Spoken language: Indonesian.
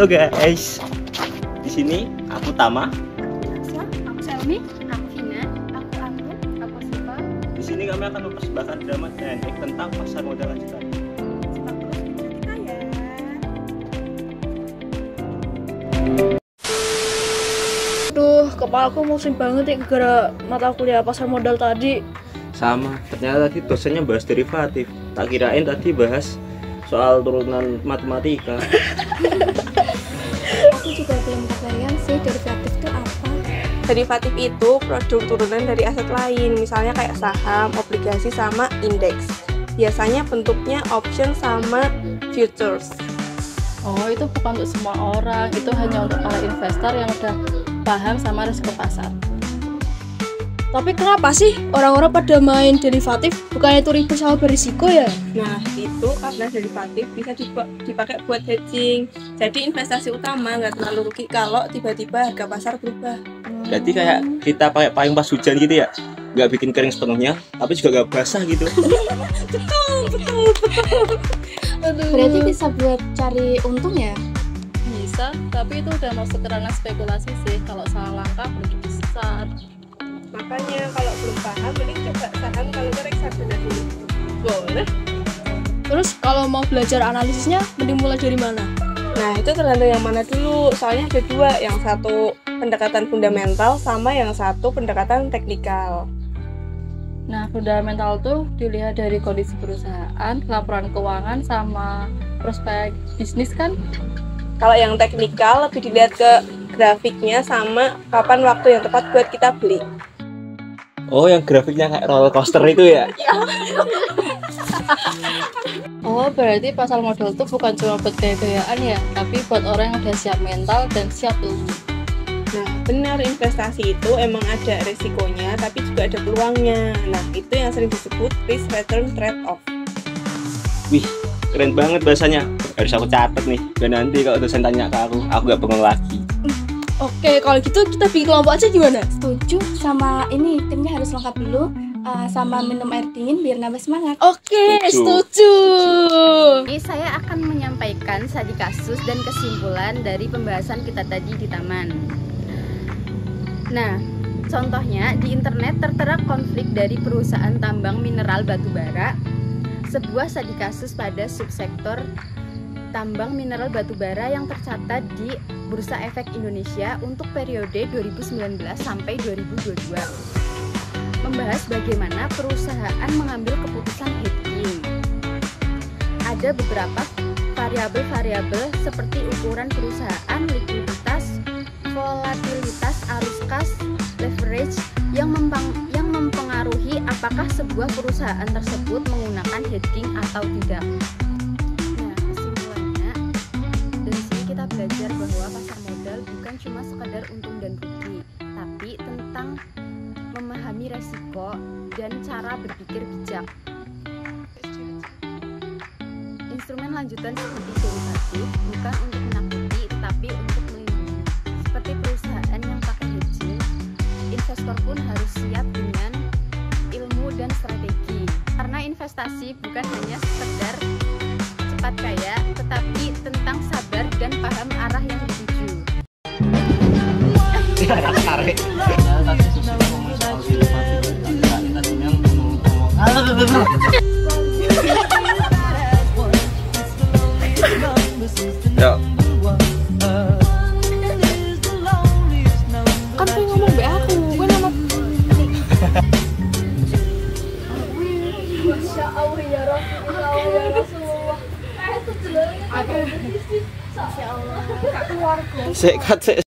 Halo guys. Di sini aku Tama. Aku Selmi, aku Vina, aku Anggun, aku Siva. Di sini kami akan mempersembahkan drama pendek tentang pasar modal lanjutan. Simak terus video kita ya. Aduh, kepalaku pusing banget ya gara mata kuliah pasar modal tadi. Sama, ternyata tadi dosennya bahas derivatif. Tak kirain tadi bahas soal turunan matematika. Aku juga belum kebayang sih derivatif itu apa. Derivatif itu produk turunan dari aset lain, misalnya kayak saham, obligasi, sama indeks. Biasanya bentuknya option sama futures. Oh, itu bukan untuk semua orang, itu hanya untuk para investor yang udah paham sama risiko pasar. Tapi kenapa sih orang-orang pada main derivatif? Bukannya itu ribet sama berisiko ya? Nah, itu karena derivatif bisa dipakai buat hedging. Jadi investasi utama nggak terlalu rugi kalau tiba-tiba harga pasar berubah. Berarti kayak kita pakai payung pas hujan gitu ya, nggak bikin kering sepenuhnya, tapi juga nggak basah gitu. Betul. Berarti bisa buat cari untung ya? Bisa, tapi itu udah masuk ke ranah spekulasi sih. Kalau salah langkah rugi besar. Makanya kalau belum paham, mending coba saham kalau ke reksadana dulu. Boleh. Terus kalau mau belajar analisisnya, mending mulai dari mana? Nah, itu tergantung yang mana dulu. Soalnya ada dua, yang satu pendekatan fundamental sama yang satu pendekatan teknikal. Nah, fundamental tuh dilihat dari kondisi perusahaan, laporan keuangan, sama prospek bisnis kan? Kalau yang teknikal lebih dilihat ke grafiknya sama kapan waktu yang tepat buat kita beli. Oh, yang grafiknya kayak roller coaster itu ya? Oh, berarti pasar modal tuh bukan cuma buat gaya-gayaan ya, tapi buat orang yang udah siap mental dan siap ilmu. Nah, benar, investasi itu emang ada resikonya, tapi juga ada peluangnya. Nah, itu yang sering disebut risk return trade-off. Wih, keren banget bahasanya. Harus aku catat nih, biar nanti kalau dosen tanya ke aku gak bengong lagi. Oke, kalau gitu kita bikin kelompok aja gimana? Setuju, sama ini timnya harus lengkap dulu, sama minum air dingin biar nambah semangat. Oke, setuju. Ini saya akan menyampaikan studi kasus dan kesimpulan dari pembahasan kita tadi di taman. Nah, contohnya di internet tertera konflik dari perusahaan tambang mineral batubara, sebuah studi kasus pada subsektor tambang mineral batubara yang tercatat di Bursa Efek Indonesia untuk periode 2019 sampai 2022. Membahas bagaimana perusahaan mengambil keputusan hedging. Ada beberapa variabel-variabel seperti ukuran perusahaan, likuiditas, volatilitas arus kas, leverage yang mempengaruhi apakah sebuah perusahaan tersebut menggunakan hedging atau tidak. Nah, kesimpulannya dari sini kita belajar bahwa pasar modal bukan cuma sekedar untung dan rugi, tapi tentang memahami resiko dan cara berpikir bijak. Instrumen lanjutan seperti derivatif bukan untuk menakuti, tapi untuk melindungi. Seperti perusahaan yang pakai hedging, investor pun harus siap dengan ilmu dan strategi. Karena investasi bukan hanya sekedar cepat kaya, tetapi tentang sabar dan paham arah yang dituju. Ya. Kan pengen ngomong be aku, gue nama. Masya Allah ya Rasulullah ya Rasulullah. Masya Allah. Sekat.